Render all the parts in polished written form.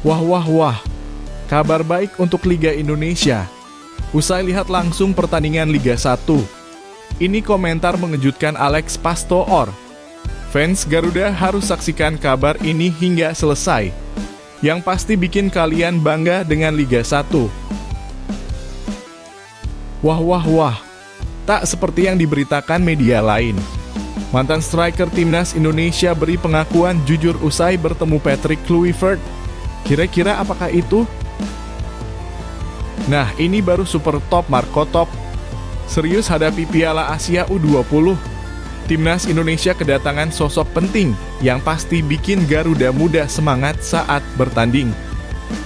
Wah wah wah, kabar baik untuk Liga Indonesia. Usai lihat langsung pertandingan Liga 1, ini komentar mengejutkan Alex Pastoor. Fans Garuda harus saksikan kabar ini hingga selesai. Yang pasti bikin kalian bangga dengan Liga 1. Wah wah wah, tak seperti yang diberitakan media lain. Mantan striker timnas Indonesia beri pengakuan jujur usai bertemu Patrick Kluivert. Kira-kira apakah itu? Nah, ini baru super top Marco Top. Serius hadapi Piala Asia U20. Timnas Indonesia kedatangan sosok penting yang pasti bikin Garuda muda semangat saat bertanding.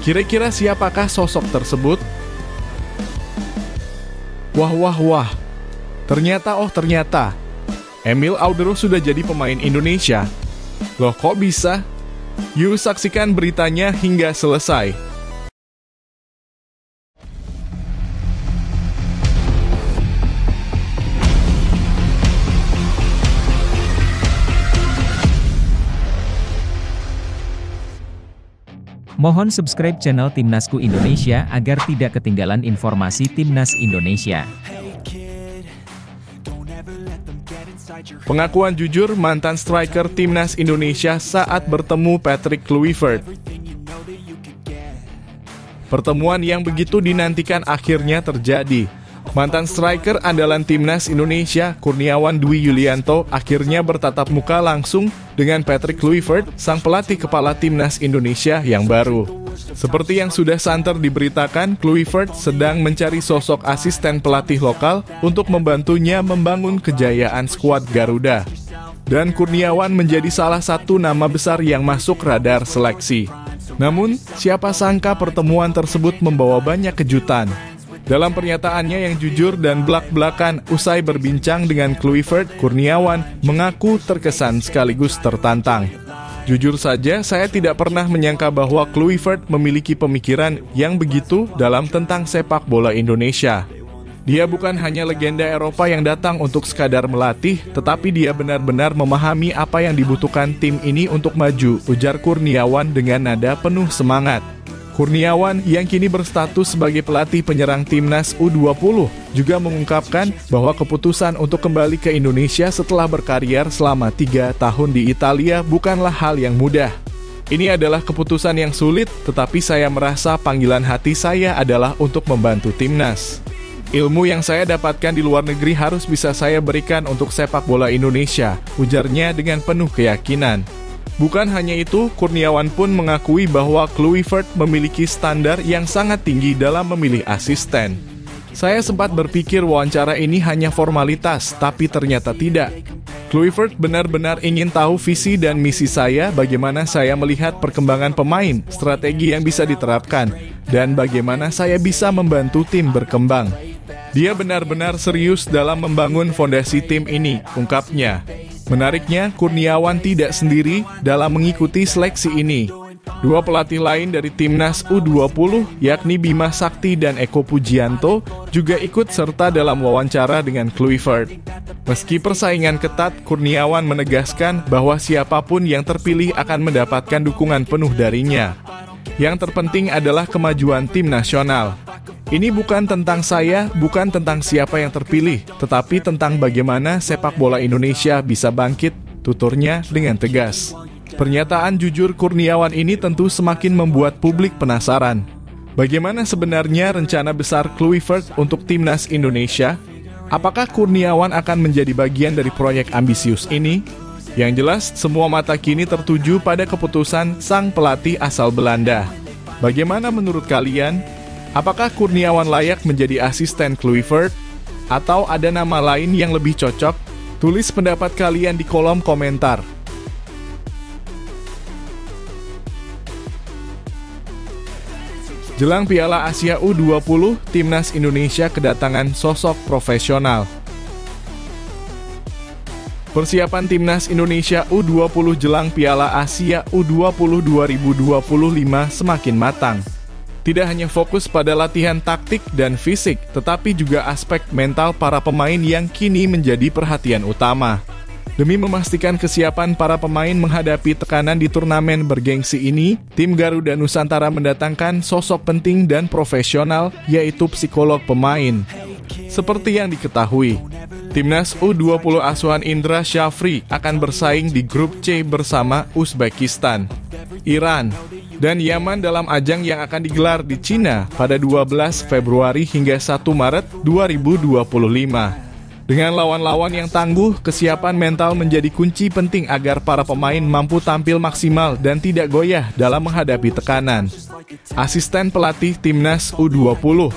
Kira-kira siapakah sosok tersebut? Wah wah wah, ternyata Emil Audero sudah jadi pemain Indonesia. Loh kok bisa? Yuk saksikan beritanya hingga selesai. Mohon subscribe channel Timnasku Indonesia agar tidak ketinggalan informasi Timnas Indonesia. Pengakuan jujur mantan striker Timnas Indonesia saat bertemu Patrick Kluivert. Pertemuan yang begitu dinantikan akhirnya terjadi. Mantan striker andalan Timnas Indonesia, Kurniawan Dwi Yulianto, akhirnya bertatap muka langsung dengan Patrick Kluivert, sang pelatih kepala Timnas Indonesia yang baru. Seperti yang sudah santer diberitakan, Kluivert sedang mencari sosok asisten pelatih lokal untuk membantunya membangun kejayaan skuad Garuda. Dan Kurniawan menjadi salah satu nama besar yang masuk radar seleksi. Namun, siapa sangka pertemuan tersebut membawa banyak kejutan. Dalam pernyataannya yang jujur dan belak-belakan usai berbincang dengan Kluivert, Kurniawan mengaku terkesan sekaligus tertantang. Jujur saja, saya tidak pernah menyangka bahwa Kluivert memiliki pemikiran yang begitu dalam tentang sepak bola Indonesia. Dia bukan hanya legenda Eropa yang datang untuk sekadar melatih, tetapi dia benar-benar memahami apa yang dibutuhkan tim ini untuk maju, ujar Kurniawan dengan nada penuh semangat. Kurniawan yang kini berstatus sebagai pelatih penyerang Timnas U20 juga mengungkapkan bahwa keputusan untuk kembali ke Indonesia setelah berkarier selama 3 tahun di Italia bukanlah hal yang mudah. Ini adalah keputusan yang sulit, tetapi saya merasa panggilan hati saya adalah untuk membantu Timnas. Ilmu yang saya dapatkan di luar negeri harus bisa saya berikan untuk sepak bola Indonesia, ujarnya dengan penuh keyakinan. Bukan hanya itu, Kurniawan pun mengakui bahwa Kluivert memiliki standar yang sangat tinggi dalam memilih asisten. Saya sempat berpikir wawancara ini hanya formalitas, tapi ternyata tidak. Kluivert benar-benar ingin tahu visi dan misi saya, bagaimana saya melihat perkembangan pemain, strategi yang bisa diterapkan, dan bagaimana saya bisa membantu tim berkembang. Dia benar-benar serius dalam membangun fondasi tim ini, ungkapnya. Menariknya, Kurniawan tidak sendiri dalam mengikuti seleksi ini. Dua pelatih lain dari Timnas U20, yakni Bima Sakti dan Eko Pujianto, juga ikut serta dalam wawancara dengan Kluivert. Meski persaingan ketat, Kurniawan menegaskan bahwa siapapun yang terpilih akan mendapatkan dukungan penuh darinya. Yang terpenting adalah kemajuan tim nasional. Ini bukan tentang saya, bukan tentang siapa yang terpilih, tetapi tentang bagaimana sepak bola Indonesia bisa bangkit, tuturnya dengan tegas. Pernyataan jujur Kurniawan ini tentu semakin membuat publik penasaran. Bagaimana sebenarnya rencana besar Kluivert untuk Timnas Indonesia? Apakah Kurniawan akan menjadi bagian dari proyek ambisius ini? Yang jelas, semua mata kini tertuju pada keputusan sang pelatih asal Belanda. Bagaimana menurut kalian? Apakah Kurniawan layak menjadi asisten Kluivert? Atau ada nama lain yang lebih cocok? Tulis pendapat kalian di kolom komentar. Jelang Piala Asia U20, Timnas Indonesia kedatangan sosok profesional. Persiapan Timnas Indonesia U20 jelang Piala Asia U20 2025 semakin matang. Tidak hanya fokus pada latihan taktik dan fisik, tetapi juga aspek mental para pemain yang kini menjadi perhatian utama. Demi memastikan kesiapan para pemain menghadapi tekanan di turnamen bergengsi ini, tim Garuda Nusantara mendatangkan sosok penting dan profesional, yaitu psikolog pemain. Seperti yang diketahui, Timnas U20 asuhan Indra Syafri akan bersaing di grup C bersama Uzbekistan, Iran, dan Yaman dalam ajang yang akan digelar di Cina pada 12 Februari hingga 1 Maret 2025. Dengan lawan-lawan yang tangguh, kesiapan mental menjadi kunci penting agar para pemain mampu tampil maksimal dan tidak goyah dalam menghadapi tekanan. Asisten pelatih Timnas U20,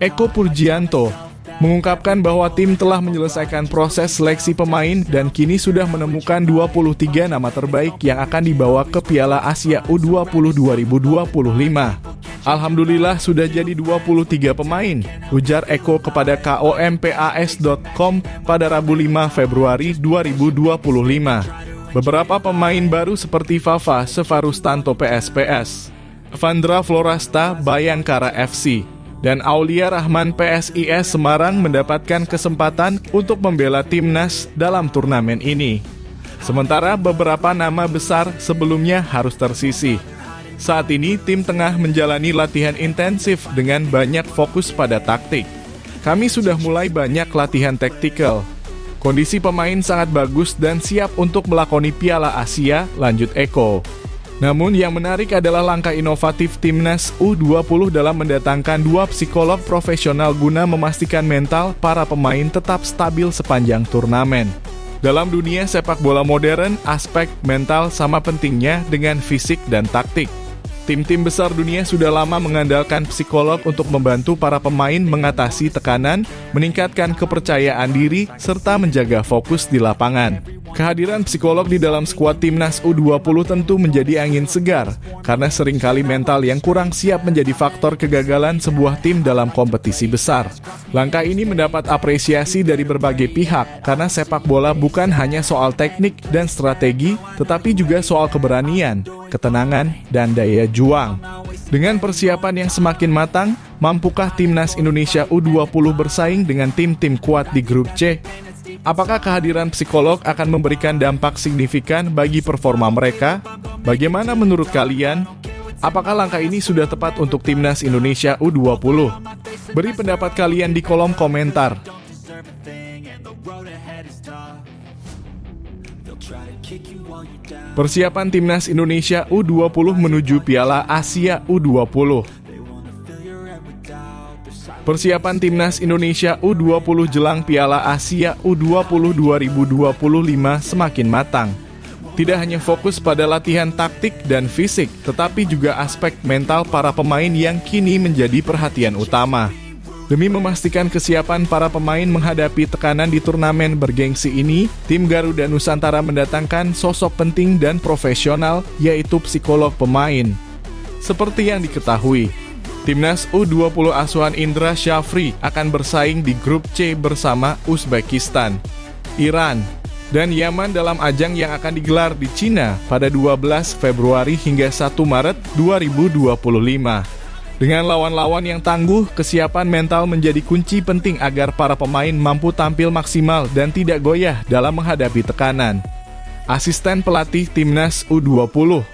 Eko Purjianto, mengungkapkan bahwa tim telah menyelesaikan proses seleksi pemain dan kini sudah menemukan 23 nama terbaik yang akan dibawa ke Piala Asia U20 2025. Alhamdulillah sudah jadi 23 pemain, ujar Eko kepada kompas.com pada Rabu 5 Februari 2025. Beberapa pemain baru seperti Fafa Sevarustanto PSPS, Vandra Florasta Bayangkara FC, dan Aulia Rahman PSIS Semarang mendapatkan kesempatan untuk membela timnas dalam turnamen ini. Sementara beberapa nama besar sebelumnya harus tersisih. Saat ini tim tengah menjalani latihan intensif dengan banyak fokus pada taktik. Kami sudah mulai banyak latihan taktikal. Kondisi pemain sangat bagus dan siap untuk melakoni Piala Asia, lanjut Eko. Namun yang menarik adalah langkah inovatif Timnas U20 dalam mendatangkan 2 psikolog profesional guna memastikan mental para pemain tetap stabil sepanjang turnamen. Dalam dunia sepak bola modern, aspek mental sama pentingnya dengan fisik dan taktik. Tim-tim besar dunia sudah lama mengandalkan psikolog untuk membantu para pemain mengatasi tekanan, meningkatkan kepercayaan diri, serta menjaga fokus di lapangan. Kehadiran psikolog di dalam skuad Timnas U20 tentu menjadi angin segar, karena seringkali mental yang kurang siap menjadi faktor kegagalan sebuah tim dalam kompetisi besar. Langkah ini mendapat apresiasi dari berbagai pihak, karena sepak bola bukan hanya soal teknik dan strategi, tetapi juga soal keberanian, ketenangan, dan daya juang. Dengan persiapan yang semakin matang, mampukah Timnas Indonesia U20 bersaing dengan tim-tim kuat di grup C? Apakah kehadiran psikolog akan memberikan dampak signifikan bagi performa mereka? Bagaimana menurut kalian? Apakah langkah ini sudah tepat untuk Timnas Indonesia U20? Beri pendapat kalian di kolom komentar. Persiapan Timnas Indonesia U20 menuju Piala Asia U20. Persiapan Timnas Indonesia U20 jelang Piala Asia U20 2025 semakin matang. Tidak hanya fokus pada latihan taktik dan fisik, tetapi juga aspek mental para pemain yang kini menjadi perhatian utama. Demi memastikan kesiapan para pemain menghadapi tekanan di turnamen bergengsi ini, tim Garuda Nusantara mendatangkan sosok penting dan profesional, yaitu psikolog pemain. Seperti yang diketahui, Timnas U20 asuhan Indra Syafri akan bersaing di grup C bersama Uzbekistan, Iran, dan Yaman dalam ajang yang akan digelar di Cina pada 12 Februari hingga 1 Maret 2025. Dengan lawan-lawan yang tangguh, kesiapan mental menjadi kunci penting agar para pemain mampu tampil maksimal dan tidak goyah dalam menghadapi tekanan. Asisten pelatih Timnas U20,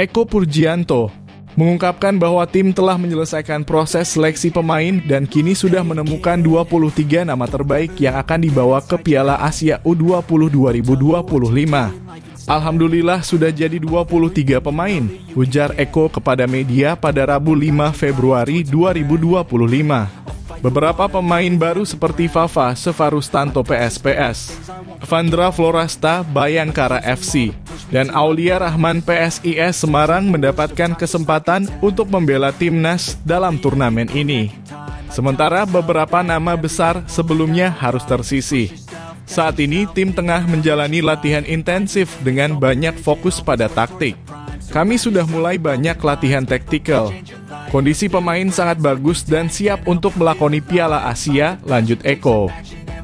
Eko Purjianto, mengungkapkan bahwa tim telah menyelesaikan proses seleksi pemain dan kini sudah menemukan 23 nama terbaik yang akan dibawa ke Piala Asia U20 2025. Alhamdulillah sudah jadi 23 pemain, ujar Eko kepada media pada Rabu 5 Februari 2025. Beberapa pemain baru seperti Fafa Sevarustanto PSPS, Vandra Florasta Bayangkara FC, dan Aulia Rahman PSIS Semarang mendapatkan kesempatan untuk membela timnas dalam turnamen ini. Sementara beberapa nama besar sebelumnya harus tersisih. Saat ini tim tengah menjalani latihan intensif dengan banyak fokus pada taktik. Kami sudah mulai banyak latihan taktikal. Kondisi pemain sangat bagus dan siap untuk melakoni Piala Asia, lanjut Eko.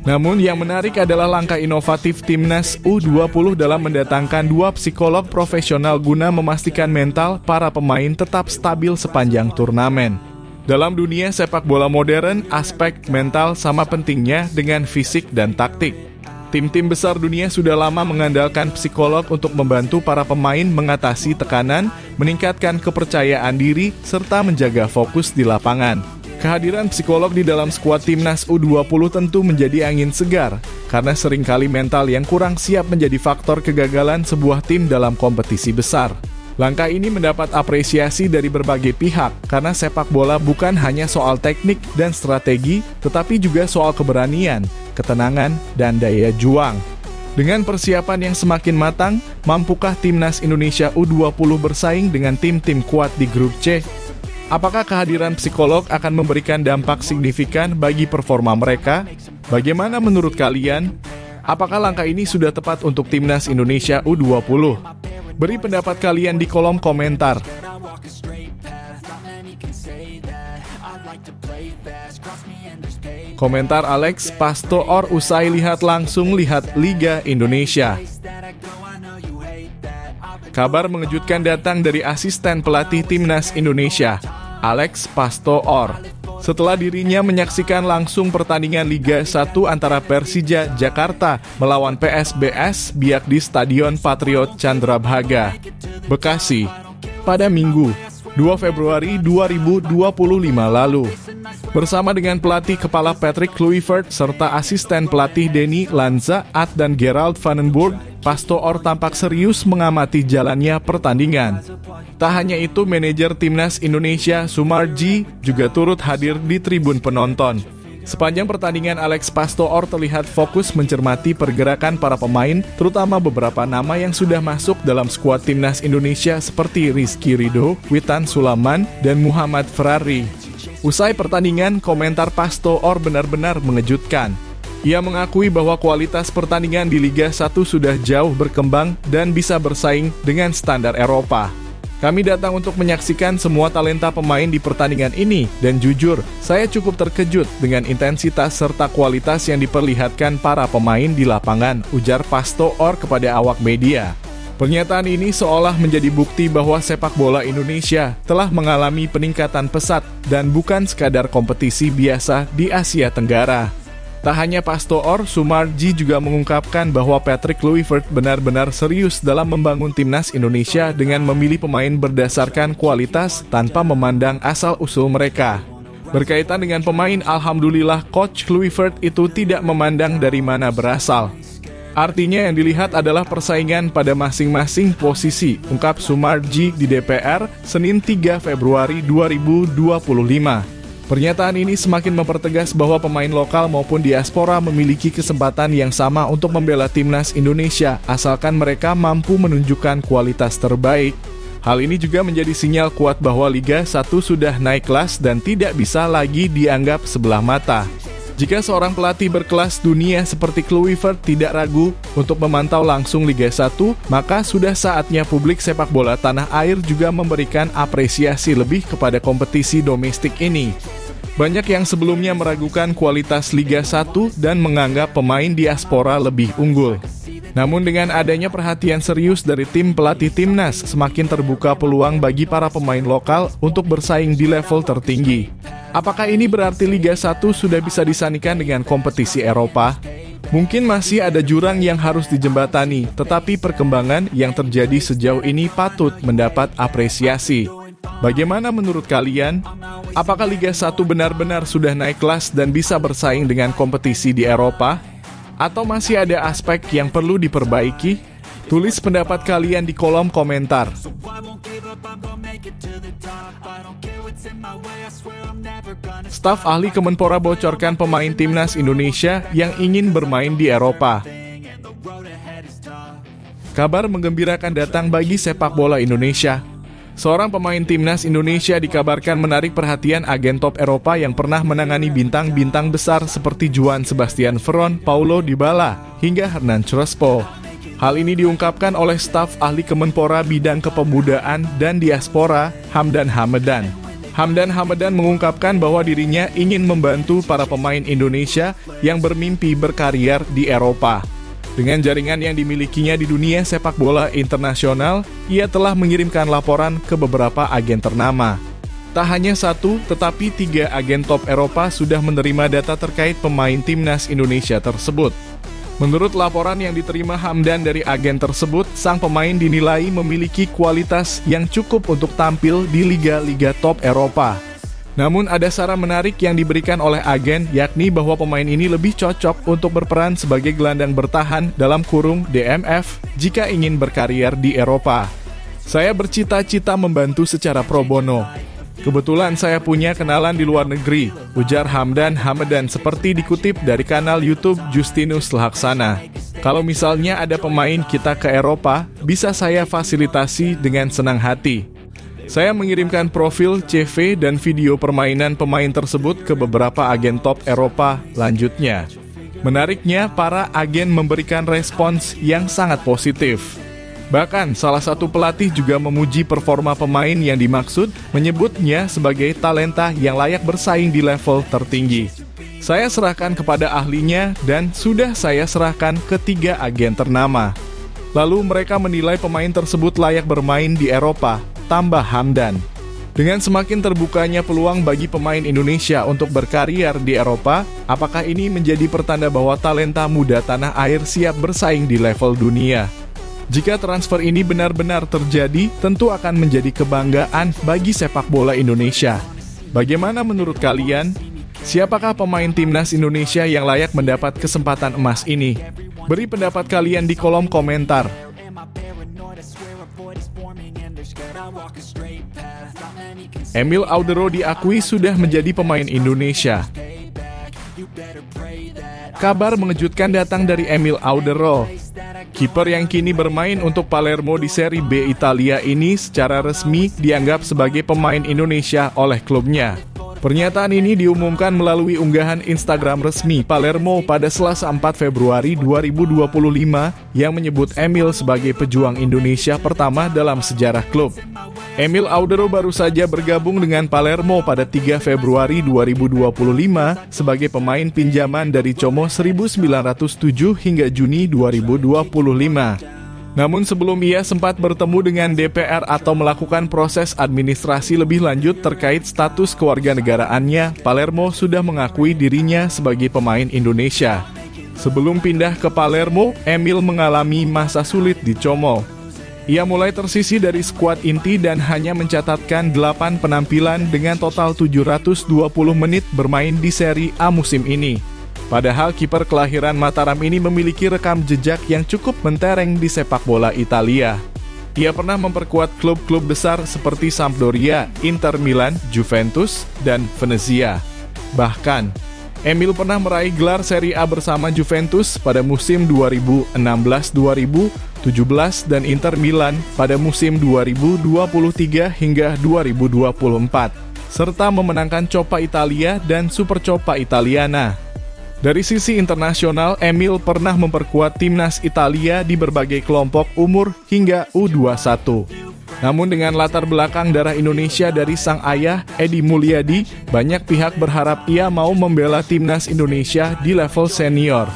Namun yang menarik adalah langkah inovatif Timnas U20 dalam mendatangkan 2 psikolog profesional guna memastikan mental para pemain tetap stabil sepanjang turnamen. Dalam dunia sepak bola modern, aspek mental sama pentingnya dengan fisik dan taktik. Tim-tim besar dunia sudah lama mengandalkan psikolog untuk membantu para pemain mengatasi tekanan, meningkatkan kepercayaan diri, serta menjaga fokus di lapangan. Kehadiran psikolog di dalam skuad timnas U20 tentu menjadi angin segar, karena seringkali mental yang kurang siap menjadi faktor kegagalan sebuah tim dalam kompetisi besar. Langkah ini mendapat apresiasi dari berbagai pihak, karena sepak bola bukan hanya soal teknik dan strategi, tetapi juga soal keberanian, ketenangan, dan daya juang. Dengan persiapan yang semakin matang, mampukah timnas Indonesia U20 bersaing dengan tim-tim kuat di grup C? Apakah kehadiran psikolog akan memberikan dampak signifikan bagi performa mereka? Bagaimana menurut kalian? Apakah langkah ini sudah tepat untuk timnas Indonesia U20? Beri pendapat kalian di kolom komentar. Komentar Alex Pastor usai lihat langsung lihat Liga Indonesia. Kabar mengejutkan datang dari asisten pelatih timnas Indonesia, Alex Pastor. Setelah dirinya menyaksikan langsung pertandingan Liga 1 antara Persija Jakarta melawan PSBS Biak di Stadion Patriot Candrabhaga, Bekasi, pada Minggu, 2 Februari 2025 lalu. Bersama dengan pelatih kepala Patrick Kluivert serta asisten pelatih Denny Lanza dan Gerald Vandenburg, Pastor tampak serius mengamati jalannya pertandingan. Tak hanya itu, manajer timnas Indonesia Sumarji juga turut hadir di tribun penonton. Sepanjang pertandingan, Alex Pastor terlihat fokus mencermati pergerakan para pemain, terutama beberapa nama yang sudah masuk dalam skuad timnas Indonesia seperti Rizky Ridho, Witan Sulaiman, dan Muhammad Ferrari. Usai pertandingan, komentar Pastor benar-benar mengejutkan. Ia mengakui bahwa kualitas pertandingan di Liga 1 sudah jauh berkembang dan bisa bersaing dengan standar Eropa. Kami datang untuk menyaksikan semua talenta pemain di pertandingan ini, dan jujur, saya cukup terkejut dengan intensitas serta kualitas yang diperlihatkan para pemain di lapangan, ujar Pastor kepada awak media. Pernyataan ini seolah menjadi bukti bahwa sepak bola Indonesia telah mengalami peningkatan pesat dan bukan sekadar kompetisi biasa di Asia Tenggara. Tak hanya Pastor, Sumarji juga mengungkapkan bahwa Patrick Kluivert benar-benar serius dalam membangun timnas Indonesia dengan memilih pemain berdasarkan kualitas tanpa memandang asal-usul mereka. Berkaitan dengan pemain, alhamdulillah Coach Kluivert itu tidak memandang dari mana berasal. Artinya yang dilihat adalah persaingan pada masing-masing posisi, ungkap Sumarji di DPR, Senin 3 Februari 2025. Pernyataan ini semakin mempertegas bahwa pemain lokal maupun diaspora memiliki kesempatan yang sama untuk membela timnas Indonesia, asalkan mereka mampu menunjukkan kualitas terbaik. Hal ini juga menjadi sinyal kuat bahwa Liga 1 sudah naik kelas dan tidak bisa lagi dianggap sebelah mata. Jika seorang pelatih berkelas dunia seperti Kluivert tidak ragu untuk memantau langsung Liga 1, maka sudah saatnya publik sepak bola tanah air juga memberikan apresiasi lebih kepada kompetisi domestik ini. Banyak yang sebelumnya meragukan kualitas Liga 1 dan menganggap pemain diaspora lebih unggul. Namun dengan adanya perhatian serius dari tim pelatih timnas, semakin terbuka peluang bagi para pemain lokal untuk bersaing di level tertinggi. Apakah ini berarti Liga 1 sudah bisa disandingkan dengan kompetisi Eropa? Mungkin masih ada jurang yang harus dijembatani, tetapi perkembangan yang terjadi sejauh ini patut mendapat apresiasi. Bagaimana menurut kalian? Apakah Liga 1 benar-benar sudah naik kelas dan bisa bersaing dengan kompetisi di Eropa? Atau masih ada aspek yang perlu diperbaiki? Tulis pendapat kalian di kolom komentar. Staf ahli Kemenpora bocorkan pemain timnas Indonesia yang ingin bermain di Eropa. Kabar menggembirakan datang bagi sepak bola Indonesia. Seorang pemain timnas Indonesia dikabarkan menarik perhatian agen top Eropa yang pernah menangani bintang-bintang besar seperti Joan Sebastian Veron, Paulo Dybala, hingga Hernan Crespo. Hal ini diungkapkan oleh staf ahli Kemenpora bidang kepemudaan dan diaspora, Hamdan Hamedan. Hamdan Hamedan mengungkapkan bahwa dirinya ingin membantu para pemain Indonesia yang bermimpi berkarier di Eropa. Dengan jaringan yang dimilikinya di dunia sepak bola internasional, ia telah mengirimkan laporan ke beberapa agen ternama. Tak hanya satu, tetapi 3 agen top Eropa sudah menerima data terkait pemain timnas Indonesia tersebut. Menurut laporan yang diterima Hamdan dari agen tersebut, sang pemain dinilai memiliki kualitas yang cukup untuk tampil di liga-liga top Eropa. Namun ada saran menarik yang diberikan oleh agen, yakni bahwa pemain ini lebih cocok untuk berperan sebagai gelandang bertahan dalam kurung DMF jika ingin berkarier di Eropa. Saya bercita-cita membantu secara pro bono. Kebetulan saya punya kenalan di luar negeri, ujar Hamdan Hamadan seperti dikutip dari kanal YouTube Justinus Laksana. Kalau misalnya ada pemain kita ke Eropa, bisa saya fasilitasi dengan senang hati. Saya mengirimkan profil, CV, dan video permainan pemain tersebut ke beberapa agen top Eropa lanjutnya. Menariknya, para agen memberikan respons yang sangat positif. Bahkan, salah satu pelatih juga memuji performa pemain yang dimaksud, menyebutnya sebagai talenta yang layak bersaing di level tertinggi. Saya serahkan kepada ahlinya dan sudah saya serahkan ke 3 agen ternama. Lalu mereka menilai pemain tersebut layak bermain di Eropa, tambah Hamdan. Dengan semakin terbukanya peluang bagi pemain Indonesia untuk berkarier di Eropa, apakah ini menjadi pertanda bahwa talenta muda tanah air siap bersaing di level dunia? Jika transfer ini benar-benar terjadi, tentu akan menjadi kebanggaan bagi sepak bola Indonesia. Bagaimana menurut kalian? Siapakah pemain timnas Indonesia yang layak mendapat kesempatan emas ini? Beri pendapat kalian di kolom komentar. Emil Audero diakui sudah menjadi pemain Indonesia. Kabar mengejutkan datang dari Emil Audero. Kiper yang kini bermain untuk Palermo di Serie B Italia ini secara resmi dianggap sebagai pemain Indonesia oleh klubnya. Pernyataan ini diumumkan melalui unggahan Instagram resmi Palermo pada Selasa 4 Februari 2025 yang menyebut Emil sebagai pejuang Indonesia pertama dalam sejarah klub. Emil Audero baru saja bergabung dengan Palermo pada 3 Februari 2025 sebagai pemain pinjaman dari Como 1907 hingga Juni 2025. Namun sebelum ia sempat bertemu dengan DPR atau melakukan proses administrasi lebih lanjut terkait status kewarganegaraannya, Palermo sudah mengakui dirinya sebagai pemain Indonesia. Sebelum pindah ke Palermo, Emil mengalami masa sulit di Como. Ia mulai tersisih dari skuad inti dan hanya mencatatkan 8 penampilan dengan total 720 menit bermain di Serie A musim ini. Padahal kiper kelahiran Mataram ini memiliki rekam jejak yang cukup mentereng di sepak bola Italia. Ia pernah memperkuat klub-klub besar seperti Sampdoria, Inter Milan, Juventus, dan Venezia. Bahkan, Emil pernah meraih gelar Serie A bersama Juventus pada musim 2016-2017 dan Inter Milan pada musim 2023 hingga 2024, serta memenangkan Coppa Italia dan Supercoppa Italiana. Dari sisi internasional, Emil pernah memperkuat timnas Italia di berbagai kelompok umur hingga U21. Namun dengan latar belakang darah Indonesia dari sang ayah, Edi Mulyadi, banyak pihak berharap ia mau membela timnas Indonesia di level senior.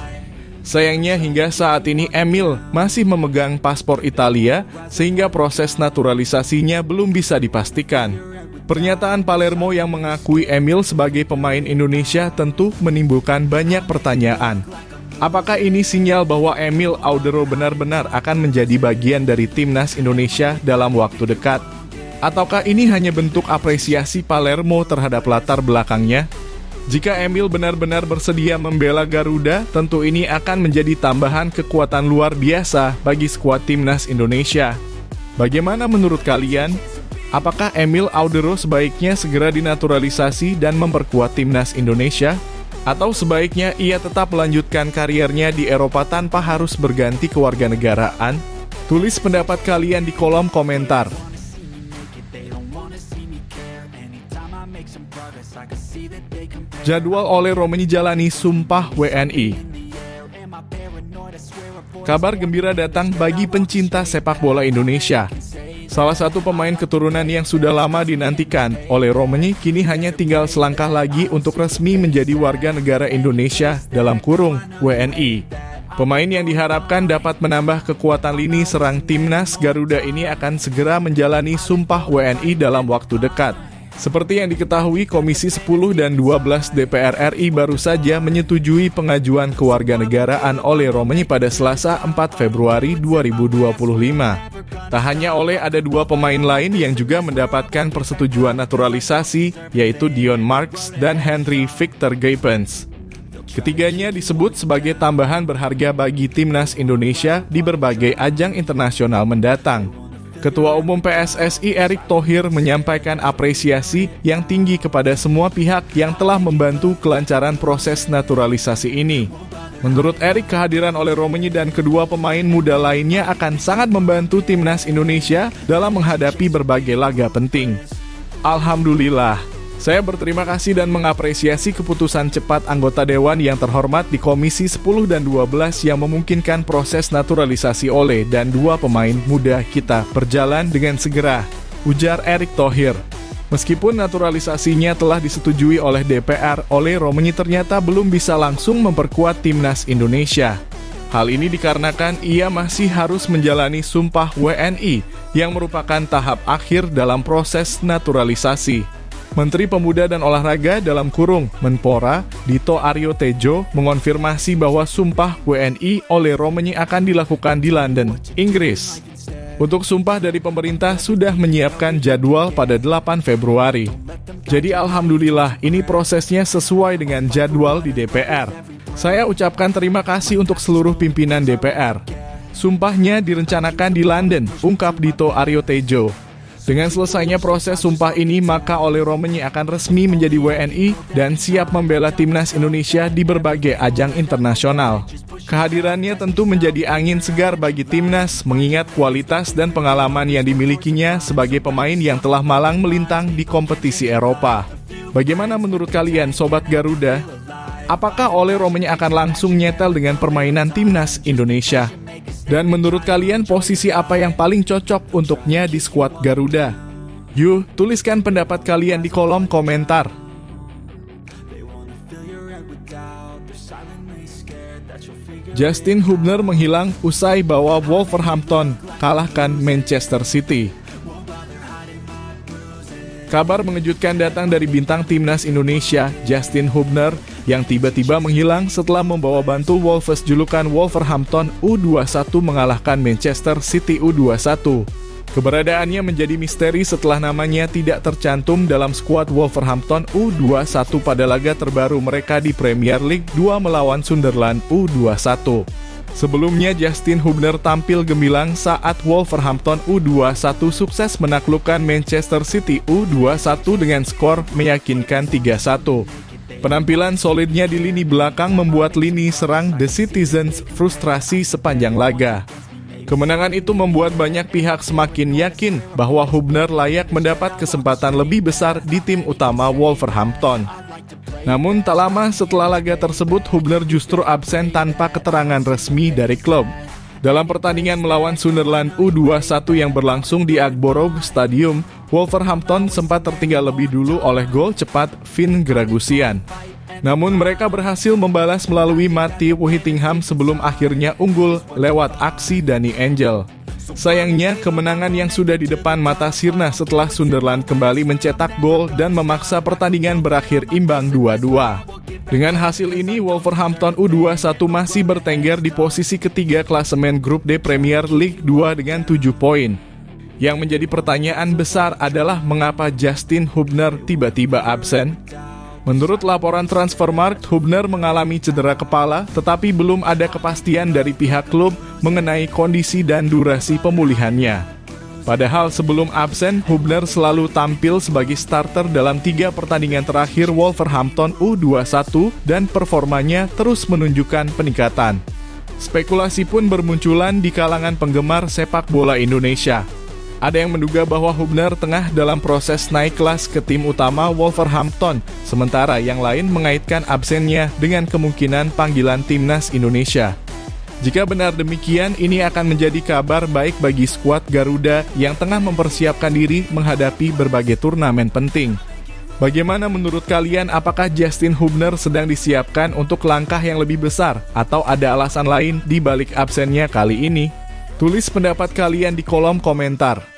Sayangnya hingga saat ini Emil masih memegang paspor Italia, sehingga proses naturalisasinya belum bisa dipastikan. Pernyataan Palermo yang mengakui Emil sebagai pemain Indonesia tentu menimbulkan banyak pertanyaan. Apakah ini sinyal bahwa Emil Audero benar-benar akan menjadi bagian dari timnas Indonesia dalam waktu dekat? Ataukah ini hanya bentuk apresiasi Palermo terhadap latar belakangnya? Jika Emil benar-benar bersedia membela Garuda, tentu ini akan menjadi tambahan kekuatan luar biasa bagi skuad timnas Indonesia. Bagaimana menurut kalian? Apakah Emil Audero sebaiknya segera dinaturalisasi dan memperkuat timnas Indonesia? Atau sebaiknya ia tetap melanjutkan kariernya di Eropa tanpa harus berganti kewarganegaraan? Tulis pendapat kalian di kolom komentar. Jadwal oleh Romeni jalani Sumpah WNI. Kabar gembira datang bagi pencinta sepak bola Indonesia. Salah satu pemain keturunan yang sudah lama dinantikan oleh Romeni kini hanya tinggal selangkah lagi untuk resmi menjadi warga negara Indonesia dalam kurung WNI. Pemain yang diharapkan dapat menambah kekuatan lini serang timnas Garuda ini akan segera menjalani Sumpah WNI dalam waktu dekat. Seperti yang diketahui, Komisi 10 dan 12 DPR RI baru saja menyetujui pengajuan kewarganegaraan Ole Romenyi pada Selasa 4 Februari 2025. Tak hanya Ole, ada dua pemain lain yang juga mendapatkan persetujuan naturalisasi, yaitu Dion Marks dan Henry Victor Geypens. Ketiganya disebut sebagai tambahan berharga bagi timnas Indonesia di berbagai ajang internasional mendatang. Ketua Umum PSSI Erick Thohir menyampaikan apresiasi yang tinggi kepada semua pihak yang telah membantu kelancaran proses naturalisasi ini. Menurut Erick, kehadiran Ole Romenyi dan kedua pemain muda lainnya akan sangat membantu timnas Indonesia dalam menghadapi berbagai laga penting. Alhamdulillah, saya berterima kasih dan mengapresiasi keputusan cepat anggota Dewan yang terhormat di Komisi 10 dan 12 yang memungkinkan proses naturalisasi Ole dan dua pemain muda kita berjalan dengan segera, ujar Erick Thohir. Meskipun naturalisasinya telah disetujui oleh DPR, Ole Romenyi ternyata belum bisa langsung memperkuat timnas Indonesia. Hal ini dikarenakan ia masih harus menjalani sumpah WNI yang merupakan tahap akhir dalam proses naturalisasi. Menteri Pemuda dan Olahraga (Menpora) Dito Aryo Tejo mengonfirmasi bahwa sumpah WNI Ole Romenyi akan dilakukan di London, Inggris. Untuk sumpah dari pemerintah sudah menyiapkan jadwal pada 8 Februari. Jadi alhamdulillah ini prosesnya sesuai dengan jadwal di DPR. Saya ucapkan terima kasih untuk seluruh pimpinan DPR. Sumpahnya direncanakan di London, ungkap Dito Aryo Tejo. Dengan selesainya proses sumpah ini, maka Ole Romenyi akan resmi menjadi WNI dan siap membela timnas Indonesia di berbagai ajang internasional. Kehadirannya tentu menjadi angin segar bagi timnas, mengingat kualitas dan pengalaman yang dimilikinya sebagai pemain yang telah malang melintang di kompetisi Eropa. Bagaimana menurut kalian, Sobat Garuda? Apakah Ole Romenyi akan langsung nyetel dengan permainan timnas Indonesia? Dan menurut kalian posisi apa yang paling cocok untuknya di skuad Garuda? Yuk, tuliskan pendapat kalian di kolom komentar. Justin Hubner menghilang usai bawa Wolverhampton kalahkan Manchester City. Kabar mengejutkan datang dari bintang timnas Indonesia, Justin Hubner, yang tiba-tiba menghilang setelah membawa bantu Wolves julukan Wolverhampton U21 mengalahkan Manchester City U21. Keberadaannya menjadi misteri setelah namanya tidak tercantum dalam skuad Wolverhampton U21 pada laga terbaru mereka di Premier League 2 melawan Sunderland U21. Sebelumnya, Justin Hubner tampil gemilang saat Wolverhampton U21 sukses menaklukkan Manchester City U21 dengan skor meyakinkan 3-1. Penampilan solidnya di lini belakang membuat lini serang The Citizens frustrasi sepanjang laga. Kemenangan itu membuat banyak pihak semakin yakin bahwa Hubner layak mendapat kesempatan lebih besar di tim utama Wolverhampton. Namun tak lama setelah laga tersebut, Hubner justru absen tanpa keterangan resmi dari klub. Dalam pertandingan melawan Sunderland U21 yang berlangsung di Aggborough Stadium, Wolverhampton sempat tertinggal lebih dulu oleh gol cepat Finn Gregusian. Namun mereka berhasil membalas melalui Matthew Whittingham sebelum akhirnya unggul lewat aksi Danny Angel. Sayangnya, kemenangan yang sudah di depan mata sirna setelah Sunderland kembali mencetak gol dan memaksa pertandingan berakhir imbang 2-2. Dengan hasil ini, Wolverhampton U21 masih bertengger di posisi ketiga klasemen grup D Premier League 2 dengan 7 poin. Yang menjadi pertanyaan besar adalah mengapa Justin Hubner tiba-tiba absen? Menurut laporan Transfermarkt, Hubner mengalami cedera kepala, tetapi belum ada kepastian dari pihak klub mengenai kondisi dan durasi pemulihannya. Padahal sebelum absen, Hubner selalu tampil sebagai starter dalam 3 pertandingan terakhir Wolverhampton U21 dan performanya terus menunjukkan peningkatan. Spekulasi pun bermunculan di kalangan penggemar sepak bola Indonesia. Ada yang menduga bahwa Hubner tengah dalam proses naik kelas ke tim utama Wolverhampton, sementara yang lain mengaitkan absennya dengan kemungkinan panggilan timnas Indonesia. Jika benar demikian, ini akan menjadi kabar baik bagi skuad Garuda yang tengah mempersiapkan diri menghadapi berbagai turnamen penting. Bagaimana menurut kalian, apakah Justin Hubner sedang disiapkan untuk langkah yang lebih besar atau ada alasan lain di balik absennya kali ini? Tulis pendapat kalian di kolom komentar.